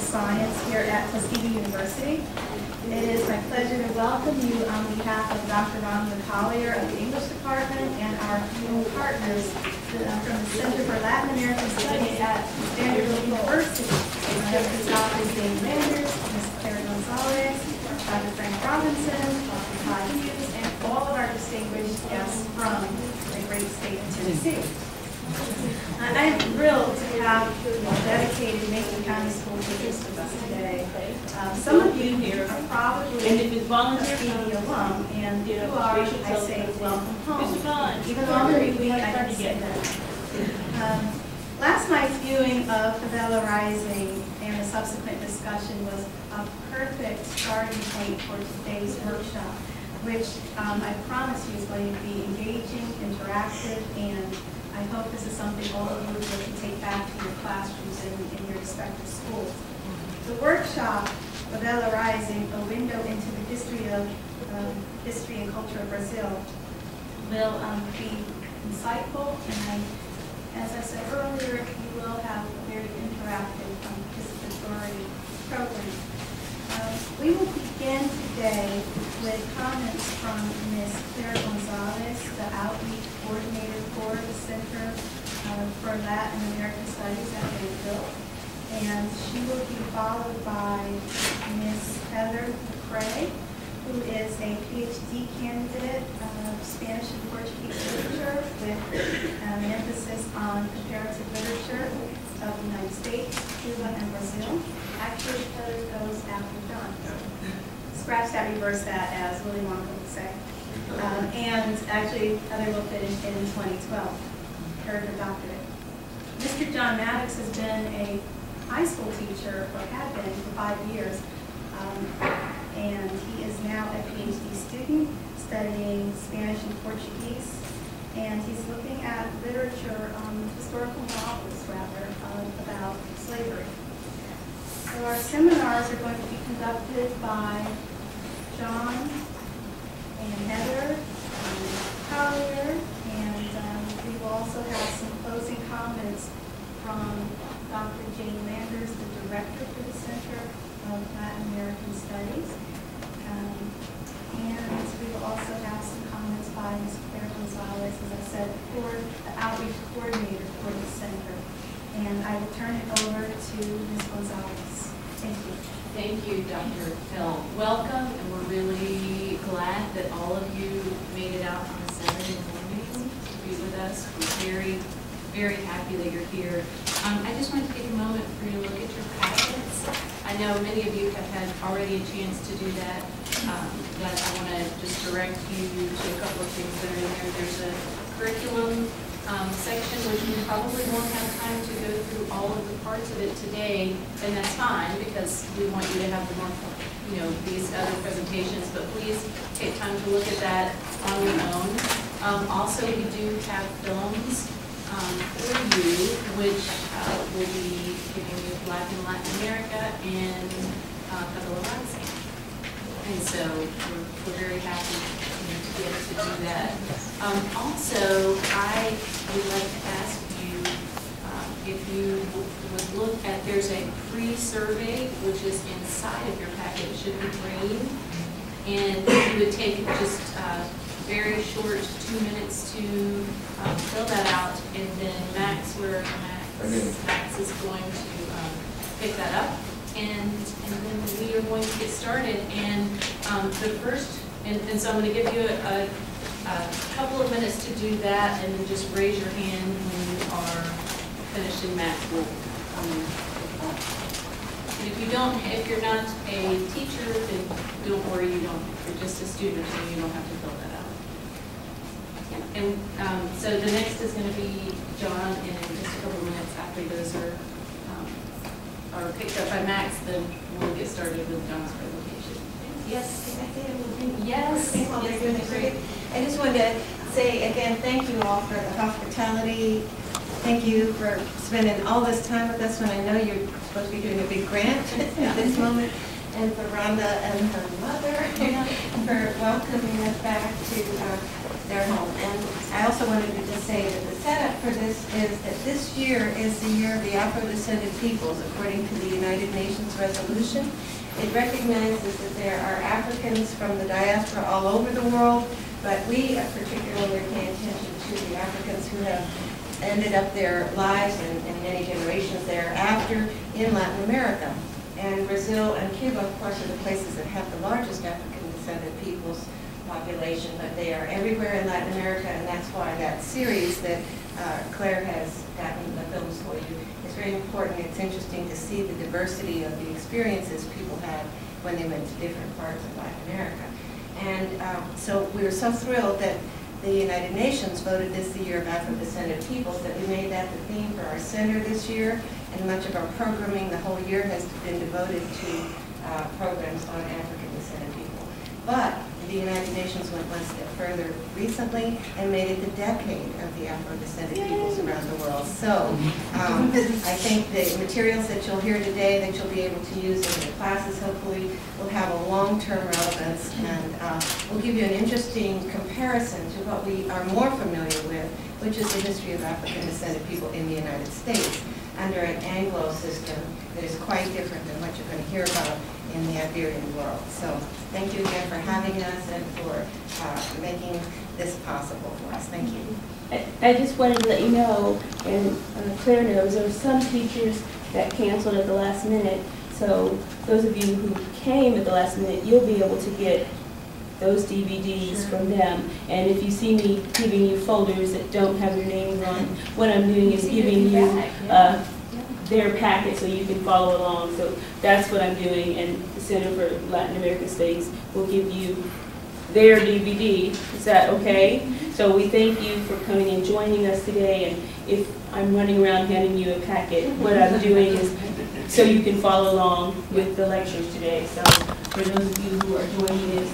Science here at Tuskegee University. It is my pleasure to welcome you on behalf of Dr. Rhonda Collier of the English Department and our new partners from the Center for Latin American Studies at Vanderbilt University. Dr. James Landers, Ms. Claire Gonzalez, Dr. Frank Robinson, Dr. Todd Hughes, and all of our distinguished guests from the great state of Tennessee. I'm thrilled to have dedicated Macon County school teachers with us today. Some of you here are probably Tuskegee alum, and who are, I say, welcome home. Even though every week I don't say that. Last night's viewing of Favela Rising and the subsequent discussion was a perfect starting point for today's workshop, which I promise you is going to be engaging, interactive, and I hope this is something all of you will be able to take back to your classrooms in your respective schools. The workshop, Favela Rising, a window into the history and culture of Brazil, will be insightful, and as I said earlier, you will have a very interactive participatory program. We will begin today with comments from Ms. Claire Gonzalez, the Outreach Coordinator for the Center for Latin American Studies at Vanderbilt. And she will be followed by Ms. Heather McCrae, who is a PhD candidate of Spanish and Portuguese literature with an emphasis on comparative literature of the United States, Cuba, and Brazil. Actually, Heather goes after John. Scratch that, reverse that, as Willy Wonka would say. And actually, Heather will finish in 2012, earned her doctorate. Mr. John Maddox has been a high school teacher, or had been for 5 years, and he is now a PhD student studying Spanish and Portuguese, and he's looking at literature, historical novels rather, about slavery. So our seminars are going to be conducted by John and Heather Collier, and we will also have some closing comments from Dr. Jane Landers, the director for the Center of Latin American Studies. And we will also have some comments by Ms. Claire Gonzalez, as I said, for the outreach coordinator for the center. And I will turn it over to Ms. Gonzalez. Thank you. Thank you, Dr. Hill. Welcome, and we're really glad that all of you made it out on a Saturday morning to be with us. We're very, very happy that you're here. I just wanted to take a moment for you to look at your packets. I know many of you have had already a chance to do that, but I want to just direct you to a couple of things that are in there. There's a curriculum section, which we probably won't have time to go through all of the parts of it today, and that's fine because we want you to have the more, these other presentations, but please take time to look at that on your own. Also, we do have films for you, which will be giving you Black in Latin America and Favela Rising. And so we're very happy to be able to do that. Also, I would like to ask you if you would look at, there's a pre-survey which is inside of your packet. It should be green. And you would take just very short 2 minutes to fill that out, and then Max is going to pick that up, and then we are going to get started. And the first, and so I'm going to give you a couple of minutes to do that, and then just raise your hand when you are finished, and Max will and if you're not a teacher, then don't worry, you're just a student, so you don't have to fill that out. And so the next is going to be John, and in just a couple of minutes after those are picked up by Max, then we'll get started with John's presentation. Yes, yes. I just wanted to say again, thank you all for the hospitality. Thank you for spending all this time with us when I know you're supposed to be doing a big grant at this moment. And for Rhonda and her mother for welcoming us back to their home. And also wanted to just say that the setup for this is that this year is the year of the Afro-descended peoples, according to the United Nations resolution. It recognizes that there are Africans from the diaspora all over the world, but we particularly pay attention to the Africans who have ended up their lives and many generations thereafter in Latin America. And Brazil and Cuba, of course, are the places that have the largest African-descended peoples population, but they are everywhere in Latin America, and that's why that series that Claire has gotten the films for you is very important. It's interesting to see the diversity of the experiences people had when they went to different parts of Latin America. And so we were so thrilled that the United Nations voted this the year of Afro-descended peoples, that we made that the theme for our center this year, and much of our programming the whole year has been devoted to programs on African-descended people. But the United Nations went one step further recently and made it the decade of the Afro-descended peoples around the world. So I think the materials that you'll hear today that you'll be able to use in the classes hopefully will have a long-term relevance, and will give you an interesting comparison to what we are more familiar with, which is the history of African-descended people in the United States under an Anglo system that is quite different than what you're going to hear about in the Iberian world. So thank you again for having us and for making this possible for us. Thank you. I just wanted to let you know, and Claire knows, there were some teachers that canceled at the last minute. So those of you who came at the last minute, you'll be able to get those DVDs from them. And if you see me giving you folders that don't have your names on, what I'm doing is giving you their packet so you can follow along. So that's what I'm doing, and the Center for Latin American Studies will give you their DVD. Is that okay? So we thank you for coming and joining us today, and if I'm running around handing you a packet, what I'm doing is so you can follow along with the lectures today. So for those of you who are joining us,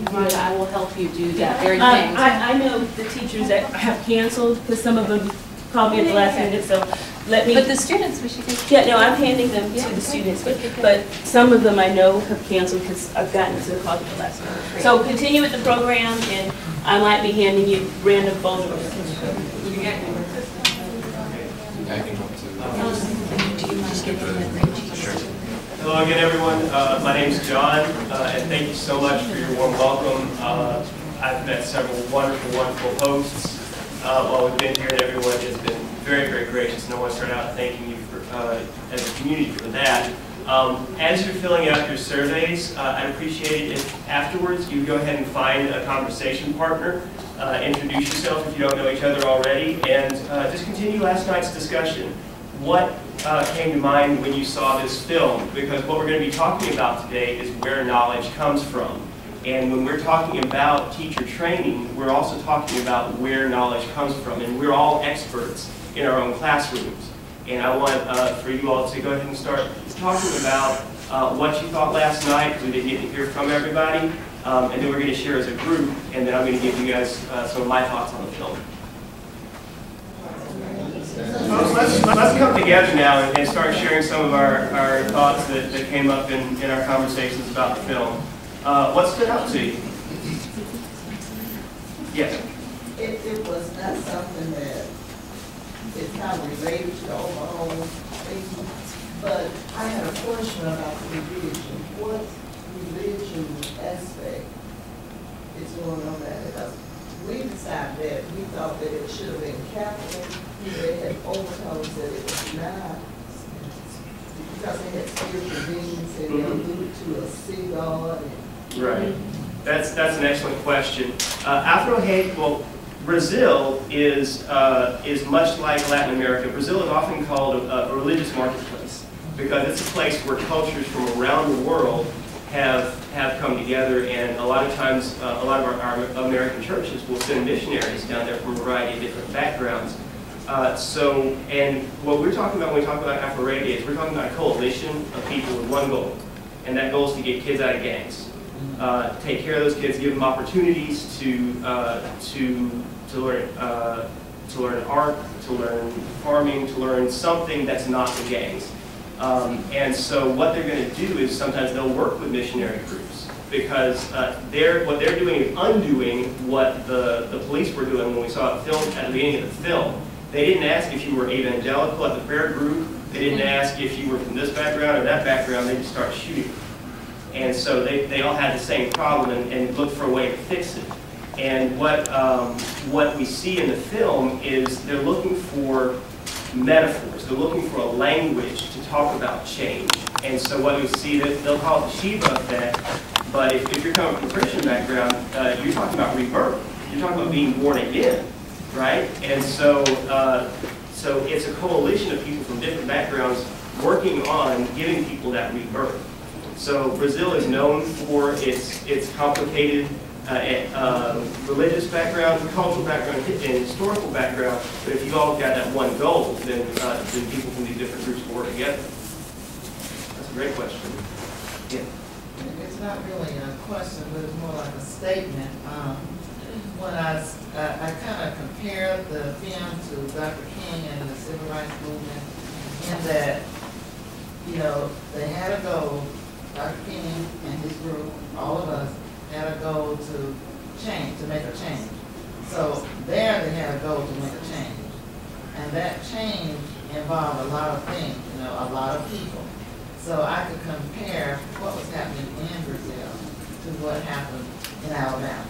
Rhonda, I will help you do that very thing. I know the teachers that have canceled, because some of them called me at the last minute, so let me. But the students, we should get. Yeah, no, I'm handing them to the students, but some of them I know have canceled because I've gotten to the call at the last minute. So continue with the program, and I might be handing you random folders. Hello again, everyone. My name is John, and thank you so much for your warm welcome. I've met several wonderful, wonderful hosts while we've been here, and everyone has been very, very gracious. And I want to start out thanking you for, as a community for that. As you're filling out your surveys, I'd appreciate it if afterwards you go ahead and find a conversation partner, introduce yourself if you don't know each other already, and just continue last night's discussion. What came to mind when you saw this film? Because what we're going to be talking about today is where knowledge comes from. And when we're talking about teacher training, we're also talking about where knowledge comes from. And we're all experts in our own classrooms. And I want for you all to go ahead and start talking about what you thought last night, because we didn't get to hear from everybody. And then we're going to share as a group, and then I'm going to give you guys some of my thoughts on the film. Let's come together now and start sharing some of our thoughts that came up in our conversations about the film. What stood out to you? Yes? It was not something that is kind of related to the overall thing, but I had a question about the religion. What religion aspect is going on there? Because we decided that we thought that it should have been Catholic. They had overtones that it was not, because they had spiritual beings and they alluded to a sea god. Right. That's an excellent question. Afrohagee, well, Brazil is much like Latin America. Brazil is often called a religious marketplace because it's a place where cultures from around the world have come together, and a lot of times, a lot of our American churches will send missionaries down there from a variety of different backgrounds. And what we're talking about when we talk about Afro Reggae is we're talking about a coalition of people with one goal, and that goal is to get kids out of gangs. Take care of those kids, give them opportunities to learn art, to learn farming, to learn something that's not the gangs. And so what they're going to do is sometimes they'll work with missionary groups because what they're doing is undoing what the police were doing when we saw it filmed at the beginning of the film. They didn't ask if you were evangelical at the prayer group. They didn't ask if you were from this background or that background. They just started shooting. And so they all had the same problem and looked for a way to fix it. And what we see in the film is they're looking for metaphors. They're looking for a language to talk about change. And so what you see, they'll call it the Shiva effect, but if you're coming from a Christian background, you're talking about rebirth. You're talking about being born again, right? And so, so it's a coalition of people from different backgrounds working on giving people that rebirth. So Brazil is known for its complicated religious background, cultural background, and historical background. But if you all got that one goal, then people from these different groups will work together. That's a great question. Yeah. It's not really a question, but it's more like a statement. When I kind of compared the film to Dr. King and the Civil Rights Movement, in that, you know, they had a goal. Dr. King and his group, all of us, had a goal to change, to make a change. So there they had a goal to make a change. And that change involved a lot of things, you know, a lot of people. So I could compare what was happening in Brazil to what happened in Alabama.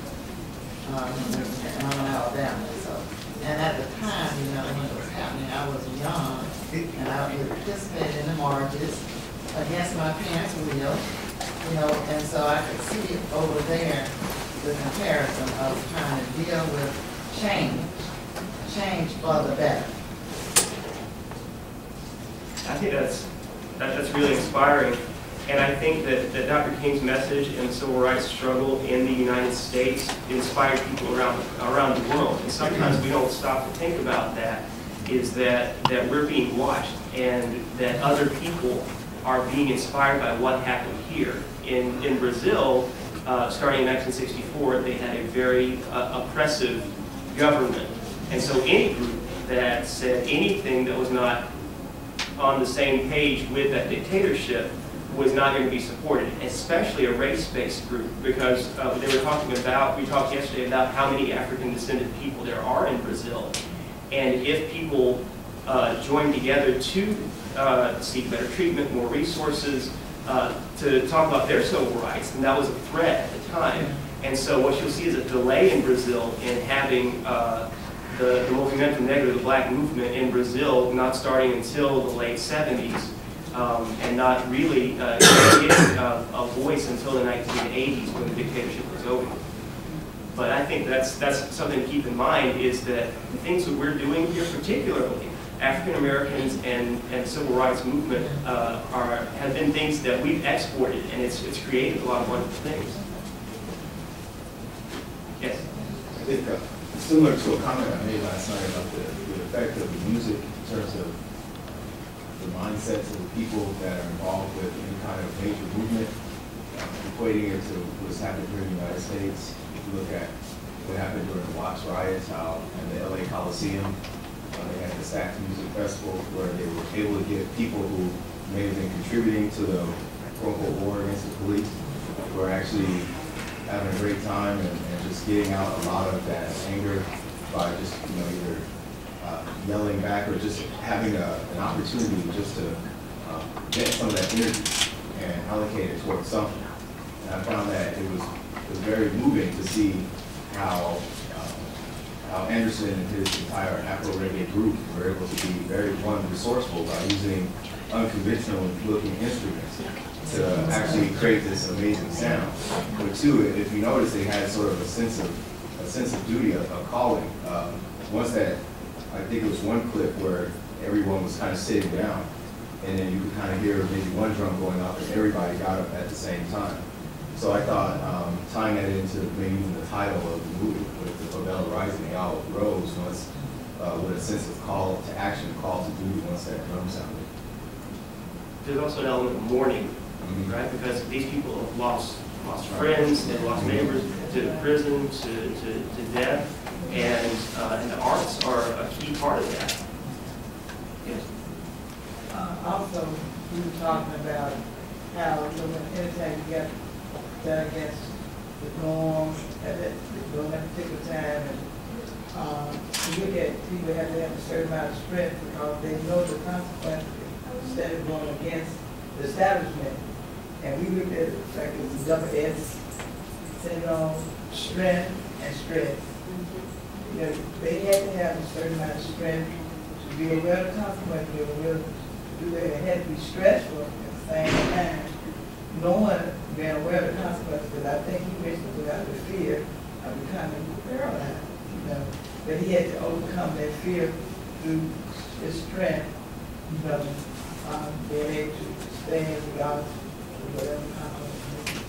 I'm in Alabama. So, and at the time, you know, when it was happening, I was young, and I would participate in the marches against my parents' will, you know, and so I could see over there the comparison of trying to deal with change for the better. I think that's really inspiring, and I think that Dr. King's message in the civil rights struggle in the United States inspired people around the world. And sometimes we don't stop to think about that, is that we're being watched and that other people are being inspired by what happened here. In Brazil, starting in 1964, they had a very oppressive government. And so any group that said anything that was not on the same page with that dictatorship was not going to be supported, especially a race-based group, because we talked yesterday about how many African-descended people there are in Brazil. And if people join together to seek better treatment, more resources, to talk about their civil rights, and that was a threat at the time. And so what you'll see is a delay in Brazil in having the Movimento Negro, the black movement in Brazil, not starting until the late 70s, and not really getting a voice until the 1980s when the dictatorship was over. But I think that's something to keep in mind, is that the things that we're doing here, particularly African Americans and civil rights movement, have been things that we've exported, and it's created a lot of wonderful things. Yes? I think similar to a comment I made last night about the effect of the music in terms of the mindsets of the people that are involved with any kind of major movement, equating it to what's happened here in the United States. If you look at what happened during the Watts riots, how in the LA Coliseum, they had the Stax Music Festival where they were able to get people who may have been contributing to the quote-unquote war against the police, who are actually having a great time and just getting out a lot of that anger by just, you know, either yelling back or just having an opportunity just to get some of that energy and allocate it towards something. And I found that it was very moving to see how Anderson and his entire Afro Reggae group were able to be very, resourceful by using unconventional looking instruments to actually create this amazing sound. But two, if you notice, they had sort of a sense of duty, a calling. Once that, I think it was one clip where everyone was kind of sitting down, and then you could kind of hear maybe one drum going off, and everybody got up at the same time. So I thought tying that into maybe even the title of the movie with the Favela Rising, they all rose once with a sense of call to action, call to duty once that drum sounded. There's also an element of mourning, right? Because these people have lost friends, they've lost neighbors to prison, to death, and the arts are a key part of that. Yes. Also, we were talking about how anytime you get that against the norm at that, during that particular time. And you look at people have to have a certain amount of strength because they know the consequences instead of going against the establishment. And we looked at it like it's a double S syndrome, strength and stress. You know, they had to have a certain amount of strength to be aware of the consequences, be aware to do that. It had to be stressful at the same time, knowing, being aware of the consequences. Because I think he mentioned without the fear of becoming paralyzed, you know. But he had to overcome that fear through his strength, you know, being able to stand regardless of whatever consequences.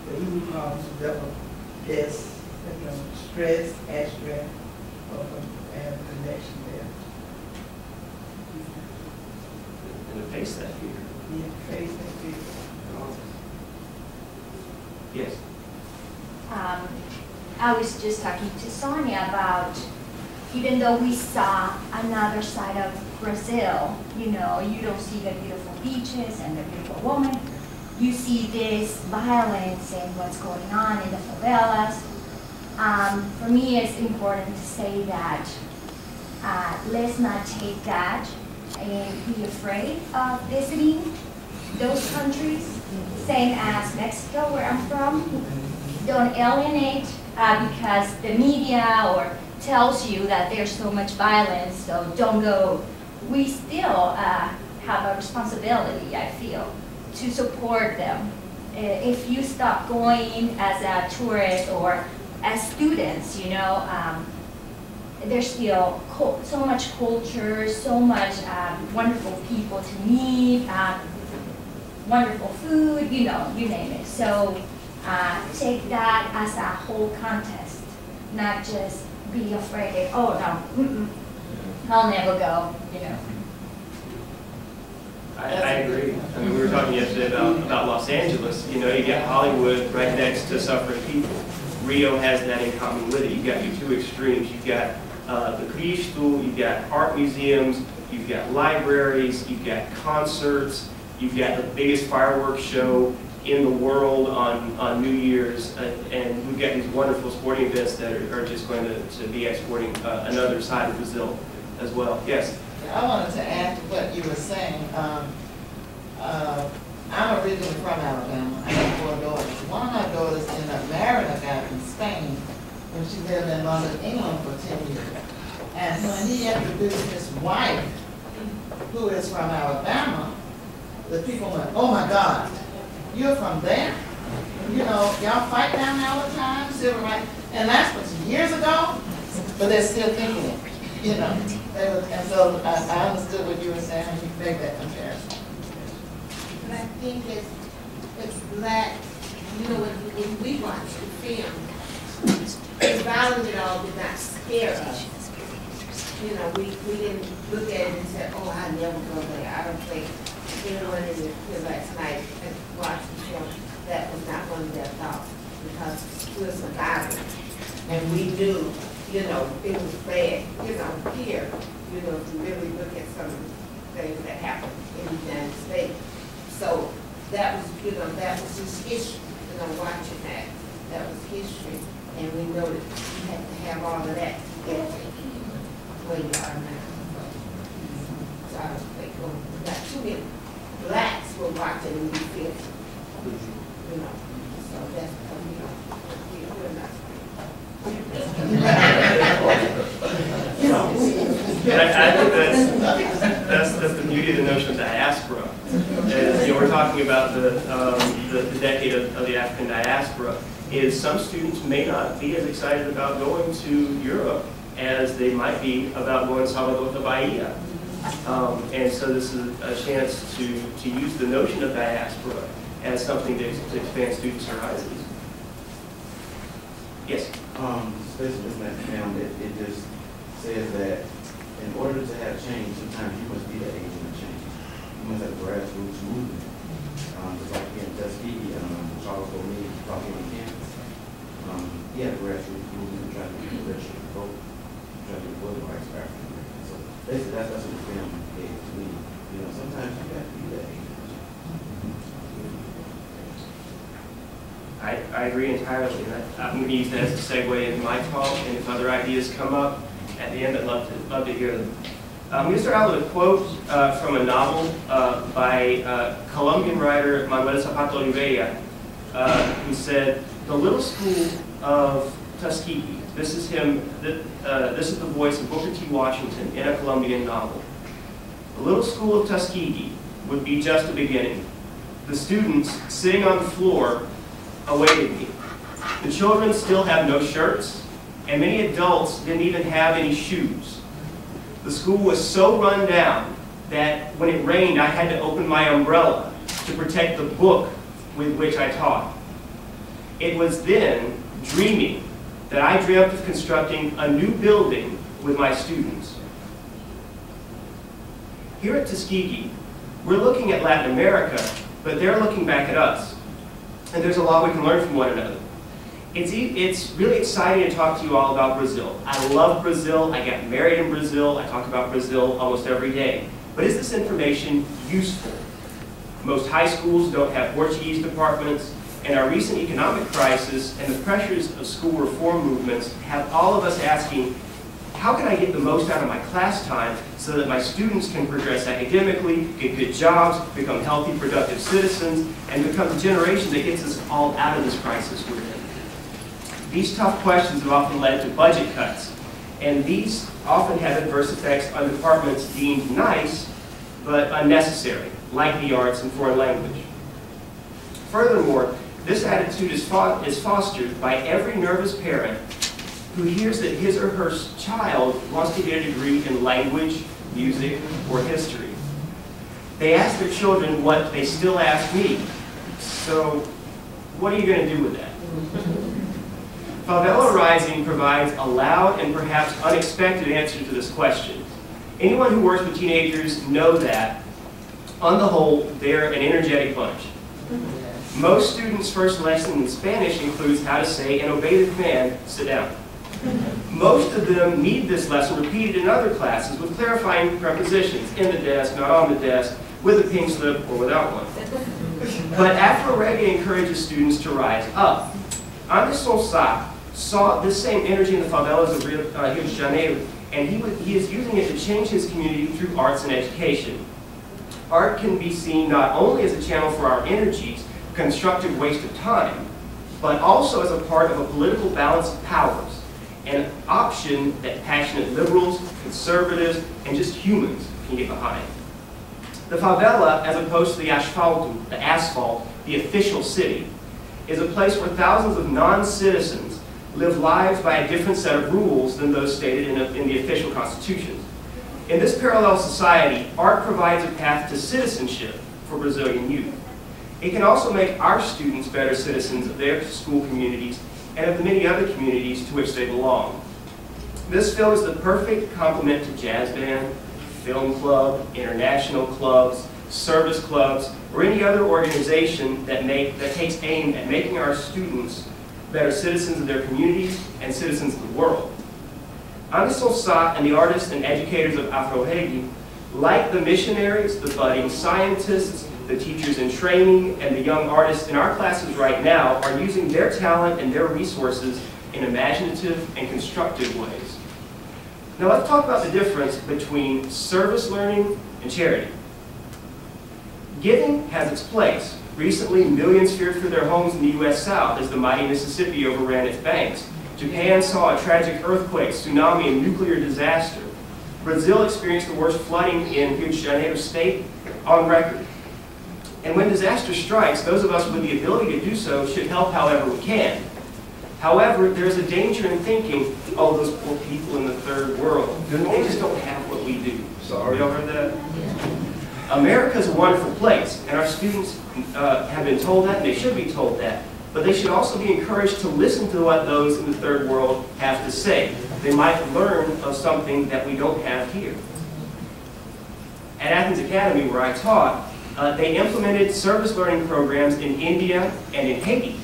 But he would call double S, you know, stress and strength, and a connection there. And to face that fear. Yeah, face that fear. Yes. I was just talking to Sonia about, even though we saw another side of Brazil, you know, you don't see the beautiful beaches and the beautiful women. You see this violence and what's going on in the favelas. For me, it's important to say that let's not take that and be afraid of visiting those countries. Same as Mexico, where I'm from. Don't alienate because the media or tells you that there's so much violence, so don't go. We still have a responsibility, I feel, to support them. If you stop going as a tourist or as students, you know, there's still so much culture, so much wonderful people to meet, wonderful food, you know, you name it. So take that as a whole contest, not just be afraid that, oh no, I'll never go, you know. I agree. I mean, we were talking yesterday about Los Angeles. You know, you get Hollywood right next to suffering people. Rio has that in common with it. You've got your two extremes. You've got the Cristo, you've got art museums, you've got libraries, you've got concerts, you've got the biggest fireworks show in the world on New Year's, and we've got these wonderful sporting events that are just going to be exporting another side of Brazil as well. Yes? I wanted to add to what you were saying. I'm originally from Alabama. I have 4 daughters. One of my daughters ended up marrying a guy from Spain when she lived in London, England for 10 years. And when he introduced his wife, who is from Alabama, the people went, oh my God, you're from there? You know, y'all fight down there all the time, civil rights. And that's was years ago, but they're still thinking it, you know. And so I understood what you were saying when you made that comparison. But I think it's black, you know, when we watch the film, the violence at all did not scare us. You know, we didn't look at it and say, oh, I never go there. I don't think anyone in the film last night and watched the film, that was not one of their thoughts, because we're survivors. And we knew, you know, it was bad, you know, here, you know, if you really look at some things that happened in the United States. So that was, you know, that was his history, you know, watching that. That was history. And we know that you had to have all of that to get where you are now. So I was like, oh, not too many blacks were watching and we feel, you know. So that's, you know, we're not. And I think that's the beauty of the notion of diaspora. As you know, we're talking about the decade of the African diaspora. Is some students may not be as excited about going to Europe as they might be about going to Salvador de Bahia. And so this is a chance to use the notion of diaspora as something to expand students' horizons. Yes? Especially with that film, it just says that in order to have change, sometimes you must be the agent of change. You must have a grassroots movement. Just like in Tuskegee, Charles O'Neill talking on campus. He had a grassroots movement to try to get the register to vote, try to get voting rights for African Americans. So basically, that's what the film gave to me. You know, sometimes you have to be that agent of change. I I agree entirely. And I'm going to use that as a segue into my talk, and if other ideas come up at the end, I'd love to hear them. I'm going to start out with a quote from a novel by Colombian writer Manuel Zapata Oliveira, who said, "The little school of Tuskegee." This is him. This is the voice of Booker T. Washington in a Colombian novel. "The little school of Tuskegee would be just a beginning. The students sitting on the floor awaited me. The children still have no shirts, and many adults didn't even have any shoes. The school was so run down that when it rained, I had to open my umbrella to protect the book with which I taught. It was then, dreaming, that I dreamt of constructing a new building with my students." Here at Tuskegee, we're looking at Latin America, but they're looking back at us. And there's a lot we can learn from one another. It's really exciting to talk to you all about Brazil. I love Brazil. I got married in Brazil. I talk about Brazil almost every day. But is this information useful? Most high schools don't have Portuguese departments, and our recent economic crisis and the pressures of school reform movements have all of us asking, how can I get the most out of my class time so that my students can progress academically, get good jobs, become healthy, productive citizens, and become the generation that gets us all out of this crisis we're in? These tough questions have often led to budget cuts, and these often have adverse effects on departments deemed nice but unnecessary, like the arts and foreign language. Furthermore, this attitude is fostered by every nervous parent who hears that his or her child wants to get a degree in language, music, or history. They ask their children what they still ask me. So, what are you going to do with that? Favela Rising provides a loud and perhaps unexpected answer to this question. Anyone who works with teenagers know that, on the whole, they're an energetic bunch. Most students' first lesson in Spanish includes how to say and obey the command, sit down. Most of them need this lesson repeated in other classes with clarifying prepositions, in the desk, not on the desk, with a pink slip or without one. But Afro Reggae encourages students to rise up. Anderson Sá saw this same energy in the favelas of Rio de Janeiro, and he is using it to change his community through arts and education. Art can be seen not only as a channel for our energies, constructive waste of time, but also as a part of a political balance of powers, an option that passionate liberals, conservatives, and just humans can get behind. The favela, as opposed to the asphalt, the official city, is a place where thousands of non-citizens live lives by a different set of rules than those stated in the official constitutions. In this parallel society, art provides a path to citizenship for Brazilian youth. It can also make our students better citizens of their school communities and of the many other communities to which they belong. This film is the perfect complement to jazz band, film club, international clubs, service clubs, or any other organization that takes aim at making our students better citizens of their communities and citizens of the world. Anderson Sá and the artists and educators of Afrohagee, like the missionaries, the budding scientists, the teachers in training, and the young artists in our classes right now, are using their talent and their resources in imaginative and constructive ways. Now let's talk about the difference between service learning and charity. Giving has its place. Recently, millions feared for their homes in the U.S. South as the mighty Mississippi overran its banks. Japan saw a tragic earthquake, tsunami, and nuclear disaster. Brazil experienced the worst flooding in Rio de Janeiro state on record. And when disaster strikes, those of us with the ability to do so should help however we can. However, there's a danger in thinking, oh, those poor people in the third world, they just don't have what we do. Sorry. You all heard that? America's a wonderful place, and our students have been told that, and they should be told that. But they should also be encouraged to listen to what those in the third world have to say. They might learn of something that we don't have here. At Athens Academy, where I taught, they implemented service learning programs in India and in Haiti.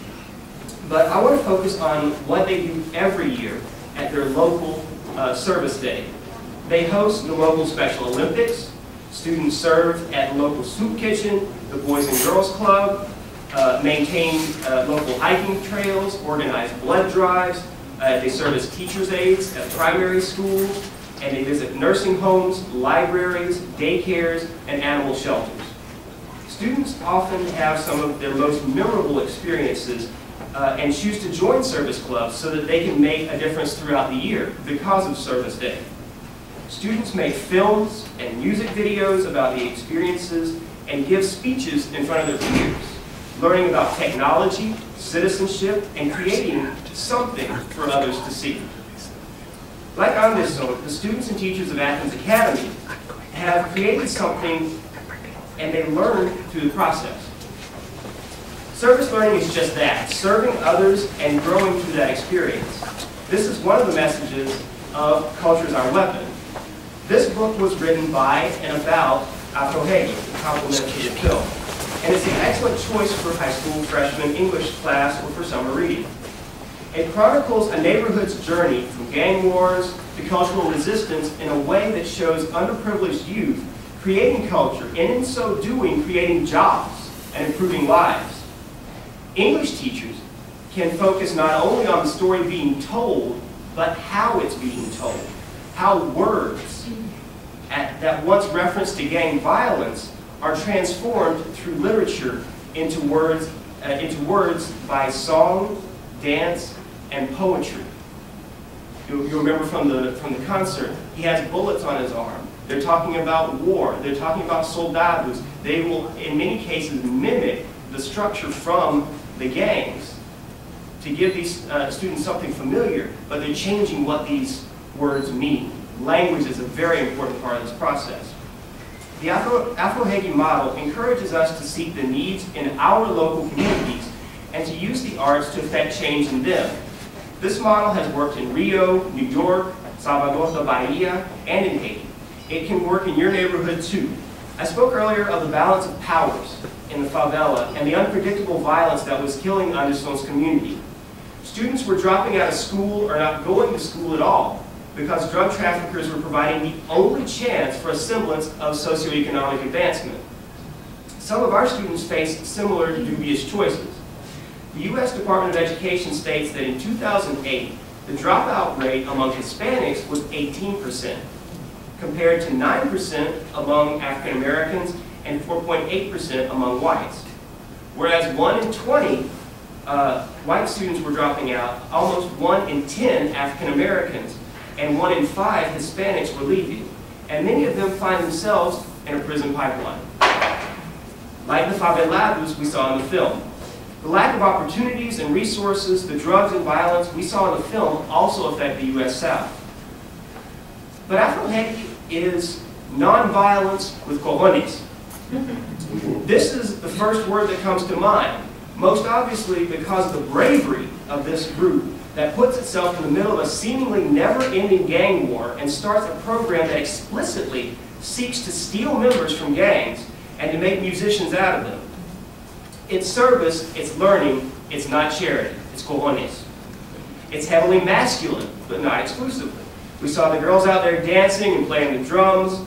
But I want to focus on what they do every year at their local service day. They host the local Special Olympics. Students serve at the local soup kitchen, the Boys and Girls Club, maintain local hiking trails, organize blood drives. They serve as teachers' aides at primary schools, and they visit nursing homes, libraries, daycares, and animal shelters. Students often have some of their most memorable experiences and choose to join service clubs so that they can make a difference throughout the year because of Service Day. Students make films and music videos about the experiences and give speeches in front of their peers, learning about technology, citizenship, and creating something for others to see. Like on this note, the students and teachers of Athens Academy have created something and they learn through the process. Service learning is just that, serving others and growing through that experience. This is one of the messages of Culture is Our Weapon. This book was written by and about Afrohagee, complement to the film. And it's an excellent choice for high school freshman English class or for summer reading. It chronicles a neighborhood's journey from gang wars to cultural resistance in a way that shows underprivileged youth creating culture, and in so doing, creating jobs and improving lives. English teachers can focus not only on the story being told, but how it's being told. How words that once referenced to gang violence are transformed through literature into words by song, dance, and poetry. You'll remember from the concert, he has bullets on his arm. They're talking about war. They're talking about soldados. They will, in many cases, mimic the structure from the gangs to give these students something familiar, but they're changing what these words mean. Language is a very important part of this process. The Afrohagee Model encourages us to seek the needs in our local communities and to use the arts to effect change in them. This model has worked in Rio, New York, Salvador de Bahia, and in Haiti. It can work in your neighborhood too. I spoke earlier of the balance of powers in the favela and the unpredictable violence that was killing Anderson's community. Students were dropping out of school or not going to school at all because drug traffickers were providing the only chance for a semblance of socioeconomic advancement. Some of our students faced similar dubious choices. The U.S. Department of Education states that in 2008, the dropout rate among Hispanics was 18%, compared to 9% among African Americans and 4.8% among whites. Whereas 1 in 20 white students were dropping out, almost 1 in 10 African Americans and 1 in 5 Hispanics were leaving. And many of them find themselves in a prison pipeline. Like the favelados we saw in the film. The lack of opportunities and resources, the drugs and violence we saw in the film also affect the U.S. South. But Afrohagee is nonviolence with cojones. This is the first word that comes to mind, most obviously because of the bravery of this group that puts itself in the middle of a seemingly never-ending gang war and starts a program that explicitly seeks to steal members from gangs and to make musicians out of them. It's service, it's learning, it's not charity, it's cojones. It's heavily masculine, but not exclusively. We saw the girls out there dancing and playing the drums,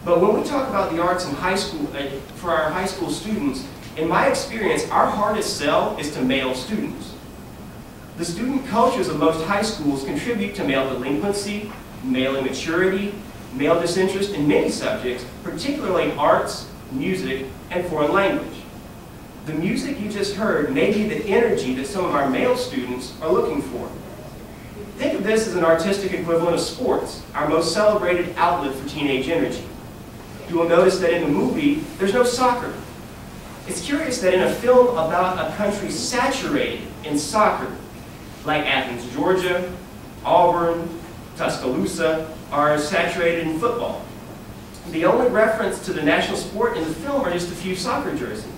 but when we talk about the arts in high school, for our high school students, in my experience, our hardest sell is to male students. The student cultures of most high schools contribute to male delinquency, male immaturity, male disinterest in many subjects, particularly arts, music, and foreign language. The music you just heard may be the energy that some of our male students are looking for. Think of this as an artistic equivalent of sports, our most celebrated outlet for teenage energy. You will notice that in the movie, there's no soccer. It's curious that in a film about a country saturated in soccer, like Athens, Georgia, Auburn, Tuscaloosa, are saturated in football. The only reference to the national sport in the film are just a few soccer jerseys.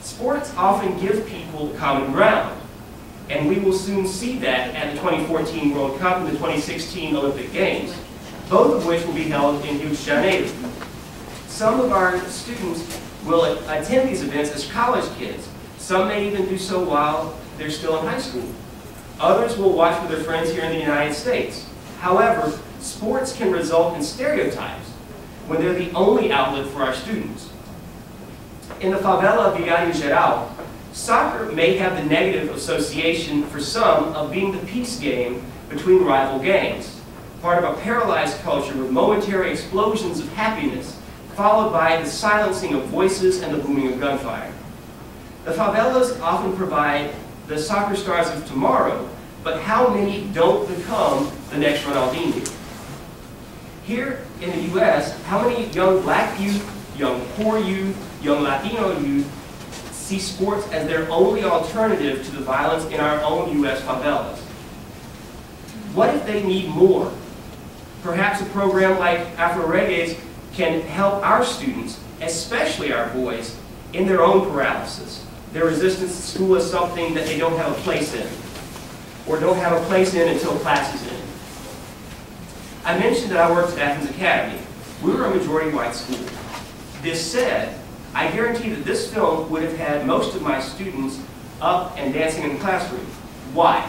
Sports often give people common ground, and we will soon see that at the 2014 World Cup and the 2016 Olympic Games, both of which will be held in Rio de Janeiro. Some of our students will attend these events as college kids. Some may even do so while they're still in high school. Others will watch with their friends here in the United States. However, sports can result in stereotypes when they're the only outlet for our students. in the favela of Rio de Janeiro, soccer may have the negative association for some of being the peace game between rival gangs, part of a paralyzed culture with momentary explosions of happiness, followed by the silencing of voices and the booming of gunfire. The favelas often provide the soccer stars of tomorrow, but how many don't become the next Ronaldinho? Here in the U.S., how many young black youth, young poor youth, young Latino youth see sports as their only alternative to the violence in our own U.S. favelas? What if they need more? Perhaps a program like Afro Reggae can help our students, especially our boys, in their own paralysis. Their resistance to school is something that they don't have a place in, or don't have a place in until class is in. I mentioned that I worked at Athens Academy. We were a majority white school. This said, I guarantee that this film would have had most of my students up and dancing in the classroom. Why?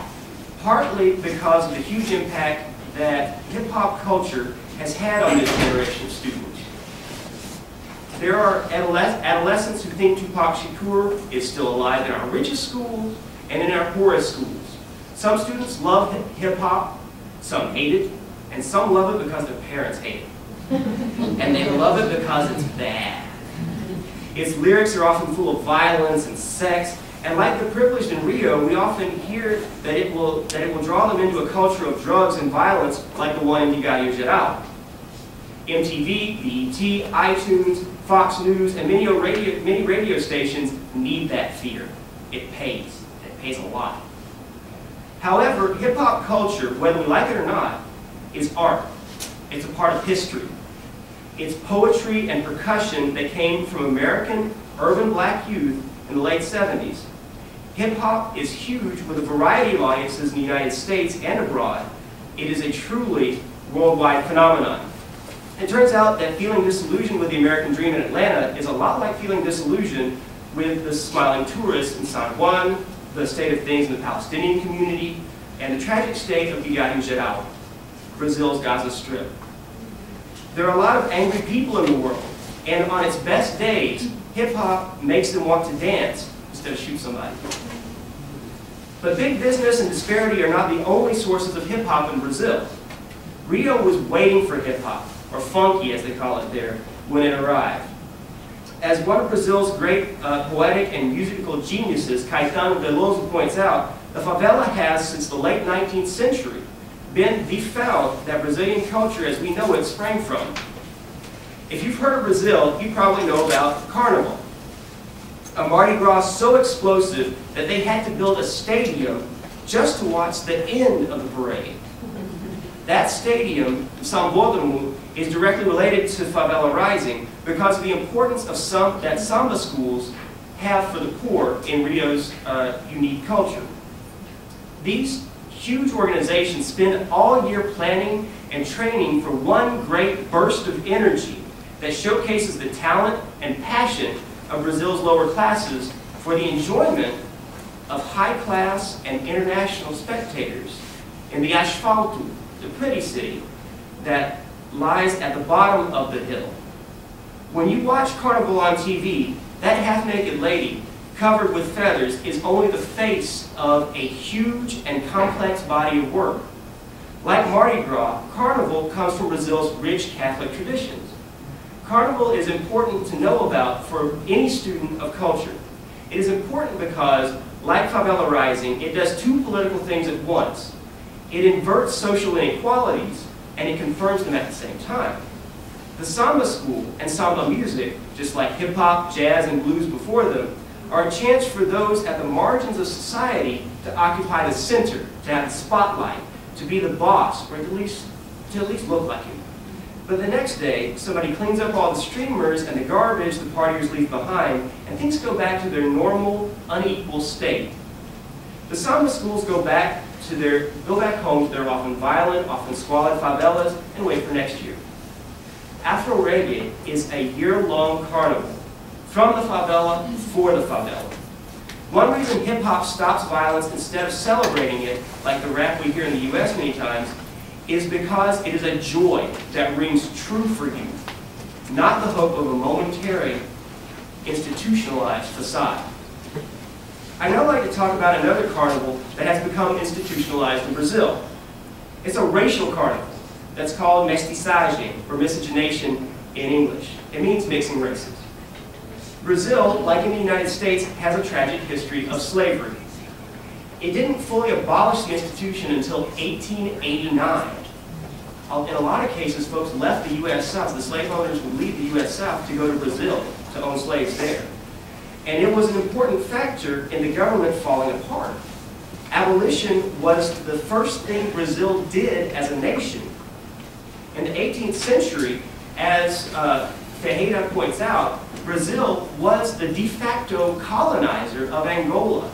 Partly because of the huge impact that hip-hop culture has had on this generation of students. There are adolescents who think Tupac Shakur is still alive in our richest schools and in our poorest schools. Some students love hip-hop, some hate it, and some love it because their parents hate it. And they love it because it's bad. Its lyrics are often full of violence and sex, and like the privileged in Rio, we often hear that it will draw them into a culture of drugs and violence like the one in Rio de Janeiro. MTV, BET, iTunes, Fox News, and many radio stations need that fear. It pays. It pays a lot. However, hip-hop culture, whether we like it or not, is art. It's a part of history. It's poetry and percussion that came from American urban black youth in the late 70s. Hip-hop is huge with a variety of audiences in the United States and abroad. It is a truly worldwide phenomenon. It turns out that feeling disillusioned with the American dream in Atlanta is a lot like feeling disillusioned with the smiling tourists in San Juan, the state of things in the Palestinian community, and the tragic state of Rio de Janeiro, Brazil's Gaza Strip. There are a lot of angry people in the world, and on its best days, hip-hop makes them want to dance instead of shoot somebody. But big business and disparity are not the only sources of hip-hop in Brazil. Rio was waiting for hip-hop, or funky as they call it there, when it arrived. As one of Brazil's great poetic and musical geniuses, Caetano Veloso, points out, the favela has, since the late 19th century, been the fount that Brazilian culture as we know it sprang from. If you've heard of Brazil, you probably know about Carnival, a Mardi Gras so explosive that they had to build a stadium just to watch the end of the parade. That stadium, Sambódromo, is directly related to Favela Rising because of the importance of that samba schools have for the poor in Rio's unique culture. These huge organizations spend all year planning and training for one great burst of energy that showcases the talent and passion of Brazil's lower classes for the enjoyment of high-class and international spectators in the Asfalto, the pretty city that lies at the bottom of the hill. When you watch Carnival on TV, that half-naked lady covered with feathers is only the face of a huge and complex body of work. Like Mardi Gras, Carnival comes from Brazil's rich Catholic traditions. Carnival is important to know about for any student of culture. It is important because, like Favela Rising, it does two political things at once. It inverts social inequalities, and it confirms them at the same time. The samba school and samba music, just like hip-hop, jazz, and blues before them, are a chance for those at the margins of society to occupy the center, to have the spotlight, to be the boss, or to at least look like him. But the next day, somebody cleans up all the streamers and the garbage the partiers leave behind, and things go back to their normal, unequal state. The samba schools go back home to their often violent, often squalid favelas, and wait for next year. Afro Reggae is a year-long carnival, from the favela, for the favela. One reason hip-hop stops violence instead of celebrating it, like the rap we hear in the US many times, is because it is a joy that rings true for you, not the hope of a momentary institutionalized facade. I'd now like to talk about another carnival that has become institutionalized in Brazil. It's a racial carnival that's called mestiçagem, or miscegenation in English. It means mixing races. Brazil, like in the United States, has a tragic history of slavery. It didn't fully abolish the institution until 1889. In a lot of cases, folks left the U.S. South. The slave owners would leave the U.S. South to go to Brazil to own slaves there. And it was an important factor in the government falling apart. Abolition was the first thing Brazil did as a nation. In the 18th century, as Ferreira points out, Brazil was the de facto colonizer of Angola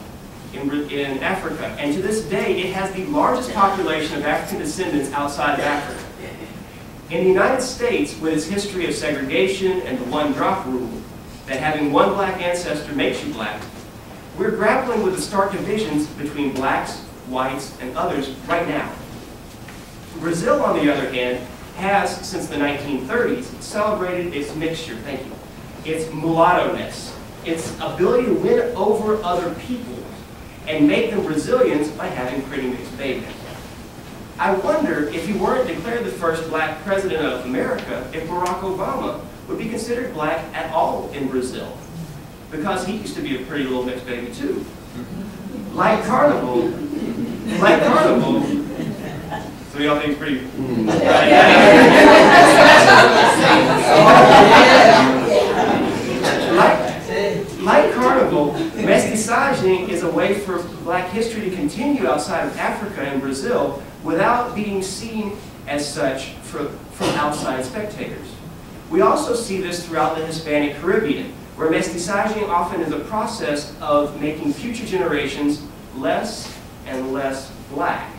in Africa. And to this day, it has the largest population of African descendants outside of Africa. In the United States, with its history of segregation and the one-drop rule, that having one black ancestor makes you black, we're grappling with the stark divisions between blacks, whites, and others right now. Brazil, on the other hand, has, since the 1930s, celebrated its mixture, thank you, its mulatto-ness, its ability to win over other people and make them Brazilians by having pretty mixed babies. I wonder if he weren't declared the first black president of America, if Barack Obama would be considered black at all in Brazil, because he used to be a pretty little mixed baby too. Like Carnival, so y'all think it's pretty... Like Carnival, mestiçagem is a way for black history to continue outside of Africa and Brazil without being seen as such from outside spectators. We also see this throughout the Hispanic Caribbean, where mestiçagem often is a process of making future generations less and less black.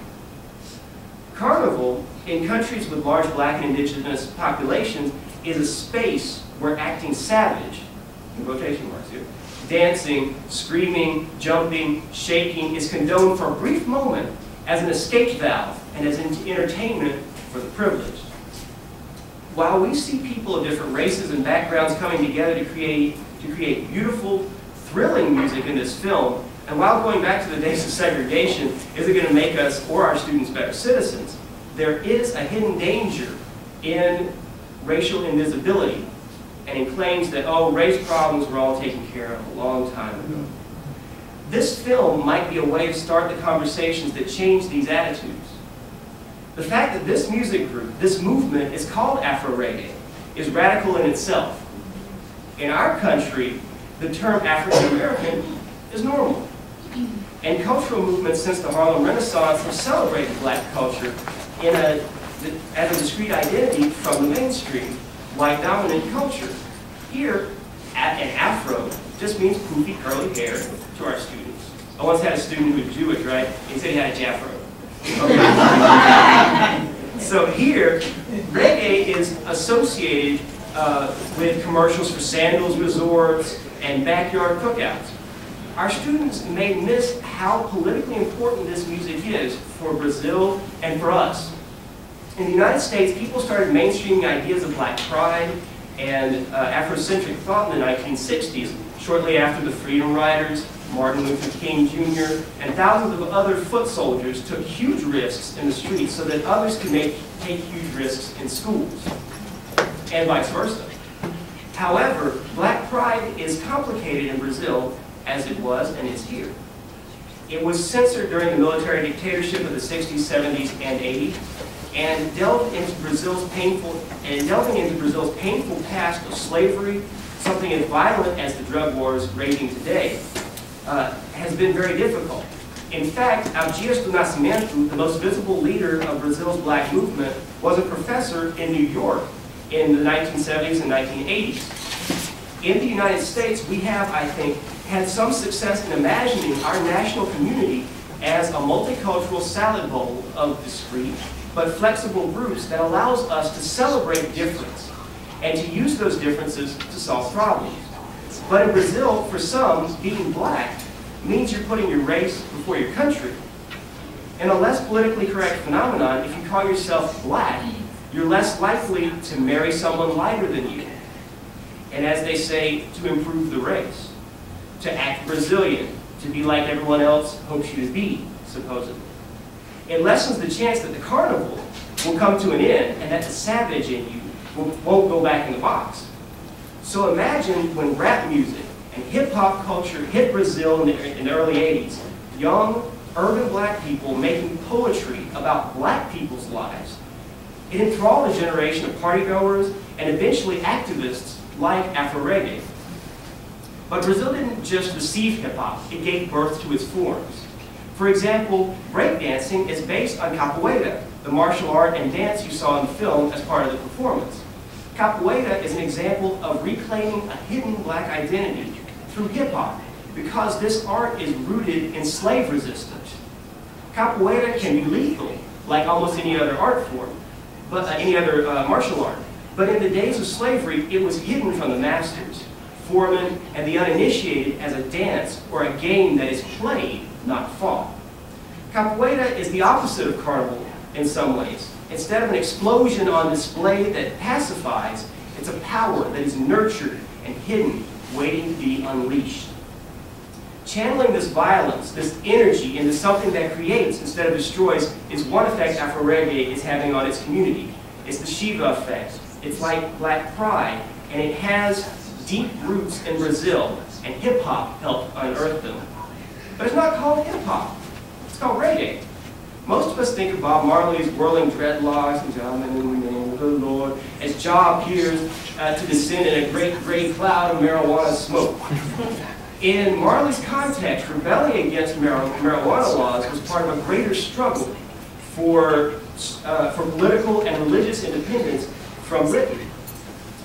Carnival, in countries with large black and indigenous populations, is a space where acting savage, in quotation marks here, dancing, screaming, jumping, shaking is condoned for a brief moment as an escape valve and as an entertainment for the privileged. While we see people of different races and backgrounds coming together to create beautiful, thrilling music in this film, and while going back to the days of segregation isn't going to make us or our students better citizens, there is a hidden danger in racial invisibility and in claims that, oh, race problems were all taken care of a long time ago. This film might be a way to start the conversations that change these attitudes. The fact that this music group, this movement, is called Afro Reggae is radical in itself. In our country, the term African American is normal. And cultural movements since the Harlem Renaissance have celebrated black culture as a discrete identity from the mainstream, white dominant culture. Here, an Afro just means poofy curly hair to our students. I once had a student who was Jewish, right? He said he had a Jafro. Okay. So here, reggae is associated with commercials for sandals resorts and backyard cookouts. Our students may miss how politically important this music is for Brazil and for us. In the United States, people started mainstreaming ideas of black pride and Afrocentric thought in the 1960s, shortly after the Freedom Riders, Martin Luther King Jr., and thousands of other foot soldiers took huge risks in the streets so that others could take huge risks in schools, and vice versa. However, black pride is complicated in Brazil, as it was and is here. It was censored during the military dictatorship of the 60s, 70s, and 80s, and delving into Brazil's painful past of slavery, something as violent as the drug wars raging today, has been very difficult. In fact, Algiers do Nascimento, the most visible leader of Brazil's black movement, was a professor in New York in the 1970s and 1980s. In the United States, we have, I think, had some success in imagining our national community as a multicultural salad bowl of discrete but flexible groups that allows us to celebrate difference and to use those differences to solve problems. But in Brazil, for some, being black means you're putting your race before your country. In a less politically correct phenomenon, if you call yourself black, you're less likely to marry someone lighter than you. and as they say, to improve the race, to act Brazilian, to be like everyone else hopes you to be, supposedly. It lessens the chance that the carnival will come to an end and that the savage in you won't go back in the box. So imagine when rap music and hip-hop culture hit Brazil in the early 80s, young, urban black people making poetry about black people's lives. It enthralled a generation of partygoers and eventually activists like Afro Reggae. But Brazil didn't just receive hip-hop, it gave birth to its forms. For example, breakdancing is based on capoeira, the martial art and dance you saw in the film as part of the performance. Capoeira is an example of reclaiming a hidden black identity through hip-hop, because this art is rooted in slave resistance. Capoeira can be lethal, like almost any other art form, but any other martial art. But in the days of slavery, it was hidden from the masters, foremen, and the uninitiated as a dance or a game that is played, not fought. Capoeira is the opposite of carnival in some ways. Instead of an explosion on display that pacifies, it's a power that is nurtured and hidden, waiting to be unleashed. Channeling this violence, this energy, into something that creates instead of destroys is one effect Afro Reggae is having on its community. It's the Shiva effect. It's like Black Pride, and it has deep roots in Brazil, and hip-hop helped unearth them. But it's not called hip-hop. It's called reggae. Most of us think of Bob Marley's whirling dreadlocks and John in the name of the Lord as Jah appears to descend in a great gray cloud of marijuana smoke. In Marley's context, rebelling against marijuana laws was part of a greater struggle for political and religious independence from Britain.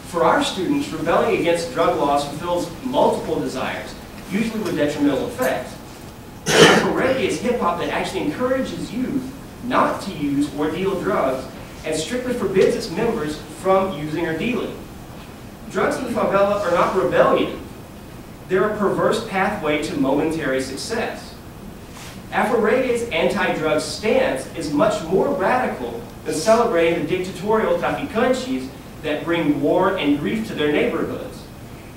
For our students, rebelling against drug laws fulfills multiple desires, usually with detrimental effects. Afro Reggae is hip-hop that actually encourages youth not to use or deal drugs and strictly forbids its members from using or dealing. Drugs in the favela are not rebellion. They're a perverse pathway to momentary success. Afro Reggae's anti-drug stance is much more radical than celebrating the dictatorial traficantes that bring war and grief to their neighborhoods.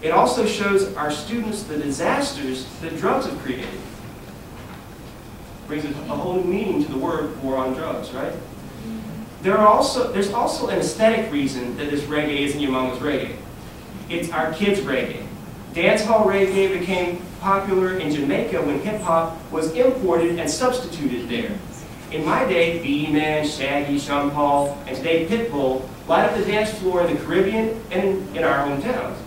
It also shows our students the disasters that drugs have created. Brings a whole new meaning to the word war on drugs, right? There's also an aesthetic reason that this reggae isn't your mama's reggae. It's our kids' reggae. Dancehall reggae became popular in Jamaica when hip-hop was imported and substituted there. In my day, B-Man, Shaggy, Sean Paul, and today Pitbull light up the dance floor in the Caribbean and in our hometowns.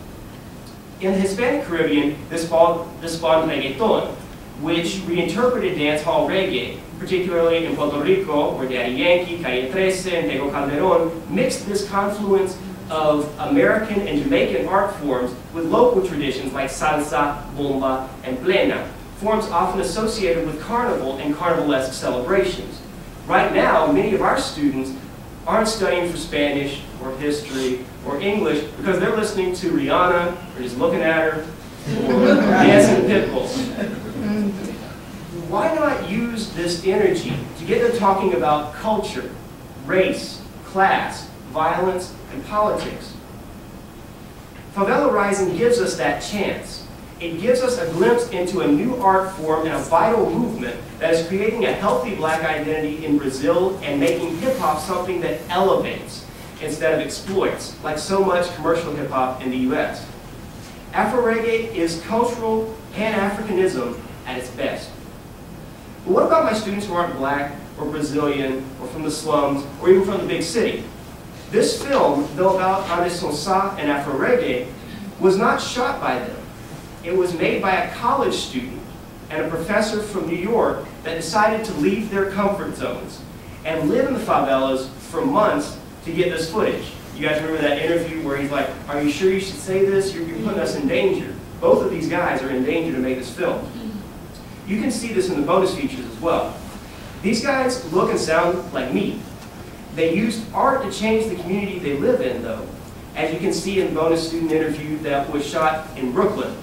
In the Hispanic Caribbean, this spawned reggaeton, which reinterpreted dancehall reggae, particularly in Puerto Rico, where Daddy Yankee, Calle 13, and Tego Calderon mixed this confluence of American and Jamaican art forms with local traditions like salsa, bomba, and plena, forms often associated with carnival and carnivalesque celebrations. Right now, many of our students aren't studying for Spanish or history or English because they're listening to Rihanna or just looking at her or dancing Pitbull. Why not use this energy to get them talking about culture, race, class, violence, and politics? Favela Rising gives us that chance. It gives us a glimpse into a new art form and a vital movement that is creating a healthy black identity in Brazil and making hip-hop something that elevates instead of exploits, like so much commercial hip-hop in the US. Afro Reggae is cultural Pan-Africanism at its best. But what about my students who aren't black or Brazilian or from the slums or even from the big city? This film, though about Anderson and Afro Reggae, was not shot by them. It was made by a college student and a professor from New York that decided to leave their comfort zones and live in the favelas for months to get this footage. You guys remember that interview where he's like, are you sure you should say this? You're putting us in danger. Both of these guys are in danger to make this film. You can see this in the bonus features as well. These guys look and sound like me. They used art to change the community they live in, though, as you can see in the bonus student interview that was shot in Brooklyn.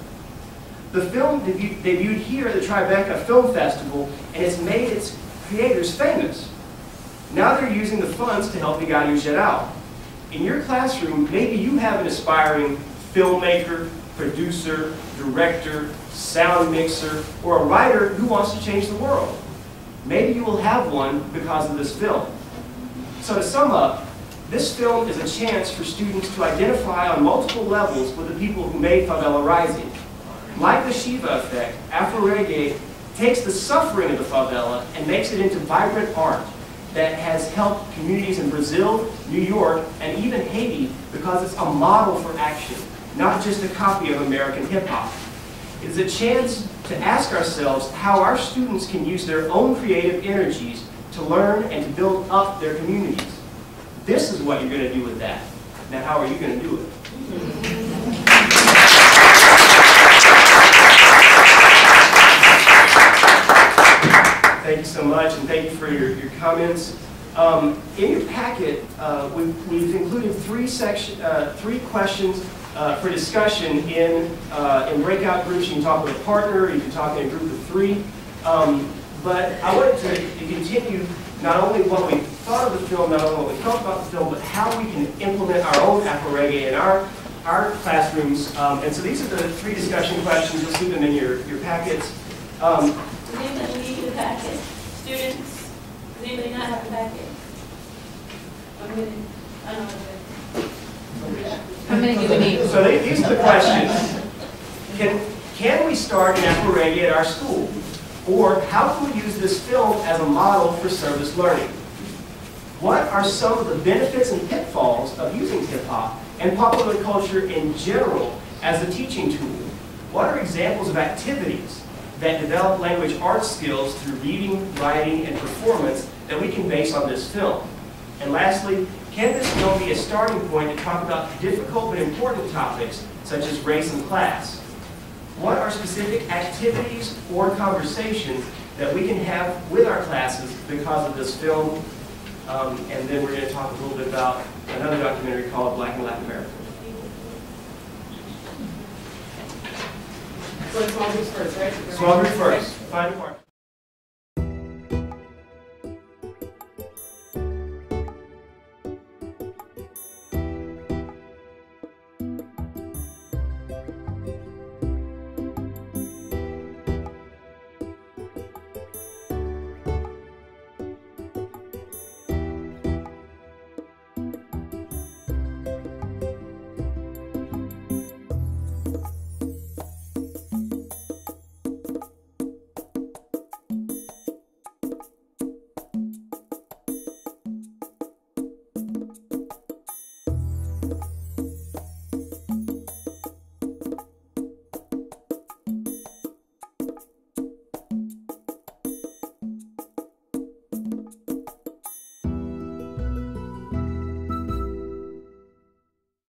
The film debuted here at the Tribeca Film Festival, and it's made its creators famous. Now they're using the funds to help Vigário Geral. In your classroom, maybe you have an aspiring filmmaker, producer, director, sound mixer, or a writer who wants to change the world. Maybe you will have one because of this film. So to sum up, this film is a chance for students to identify on multiple levels with the people who made Favela Rising. Like the Shiva effect, Afro Reggae takes the suffering of the favela and makes it into vibrant art that has helped communities in Brazil, New York, and even Haiti because it's a model for action, not just a copy of American hip-hop. It is a chance to ask ourselves how our students can use their own creative energies to learn and to build up their communities. This is what you're going to do with that. Now, how are you going to do it? Thank you so much, and thank you for your comments. In your packet, we've included three questions for discussion in breakout groups. You can talk with a partner, you can talk in a group of three. But I wanted to continue not only what we thought of the film, not only what we felt about the film, but how we can implement our own Afro Reggae in our classrooms. And so these are the three discussion questions. You'll see them in your packets. Does anybody need the packet? Students, does anybody not have the packet? I'm gonna, I don't know. How many do we need? So these are the questions. Can we start an Afro Reggae at our school? Or how can we use this film as a model for service learning? What are some of the benefits and pitfalls of using hip-hop and popular culture in general as a teaching tool? What are examples of activities that develop language arts skills through reading, writing, and performance that we can base on this film? And lastly, can this film be a starting point to talk about difficult but important topics such as race and class? What are specific activities or conversations that we can have with our classes because of this film? And then we're going to talk a little bit about another documentary called Black and Latin America. So small groups first, right? Small group first. Find a partner.